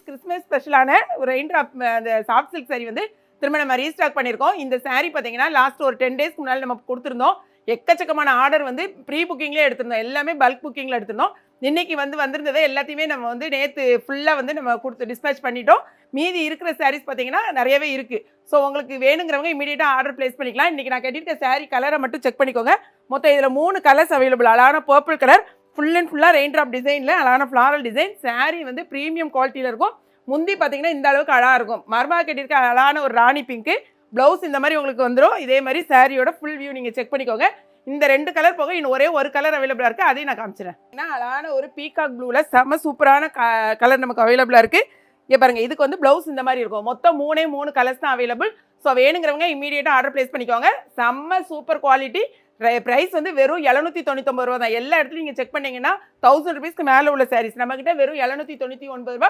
Christmas ஸ்பெஷலான ஒரு rain drop அந்த சாஃப்ட் சில்க் saree வந்து திரும்ப நம்ம ரீஸ்டாக் பண்ணியிருக்கோம். இந்த saree பார்த்தீங்கன்னா லாஸ்ட் ஒரு 10 டேஸ்க்கு முன்னாடி நம்ம கொடுத்துருந்தோம். எக்கச்சக்கமான ஆர்டர் வந்து ப்ரீ புக்கிங்லேயே எடுத்திருந்தோம். எல்லாமே பல்க் புக்கிங்கில் எடுத்திருந்தோம். இன்னைக்கு வந்து வந்திருந்ததை எல்லாத்தையுமே நம்ம வந்து நேற்று ஃபுல்லாக வந்து நம்ம கொடுத்து டிஸ்பேச் பண்ணிட்டோம். மீதி இருக்கிற sarees பார்த்தீங்கன்னா நிறையவே இருக்குது. ஸோ உங்களுக்கு வேணுங்கிறவங்க இமீடியட்டாக ஆர்டர் பிளேஸ் பண்ணிக்கலாம். இன்றைக்கி நான் கட்டியிருக்க saree கலரை மட்டும் செக் பண்ணிக்கோங்க. மொத்தம் இதில் 3 கலர்ஸ் அவைலபிள். அழகான பர்பிள் கலர், ஃபுல் அண்ட் ஃபுல்லாக ரெயின் ட்ராப் டிசைனில் அழகான ஃப்ளாரல் டிசைன். saree வந்து ப்ரீமியம் குவாலிட்டியில் இருக்கும். முந்தி பார்த்தீங்கன்னா இந்த அளவுக்கு அழகாக இருக்கும். மர்மா கட்டியிருக்க அழகான ஒரு ராணி பிங்க்கு ப்ளவுஸ் இந்த மாதிரி உங்களுக்கு வந்துடும். இதே மாதிரி சாரியோட ஃபுல் வியூ நீங்கள் செக் பண்ணிக்கோங்க. இந்த 2 கலர் போக இன்னும் ஒரே ஒரு கலர் அவைலபிளாக இருக்குது. அதையும் நான் காமிச்சிடறேன். ஏன்னா அழகான ஒரு பீகாக் ப்ளூவில் செம்ம சூப்பரான கலர் நமக்கு அவைலபிளாக இருக்குது. இங்கே பாருங்கள், இதுக்கு வந்து ப்ளவுஸ் இந்த மாதிரி இருக்கும். மொத்தம் 3 கலர்ஸ் தான் அவைலபிள். ஸோ வேணுங்கிறவங்க இமீடியட்டாக ஆர்டர் பிளேஸ் பண்ணிக்கோங்க. செம்ம சூப்பர் குவாலிட்டி. ப்ரைஸ் வந்து வெறும் 799 ரூபா தான். எல்லா இடத்துலையும் நீங்கள் செக் பண்ணிங்கன்னா 1000 ருபீஸ்க்கு மேலே உள்ள சாரீஸ் நம்மக்கிட்ட வெறும் 799 ரூபா.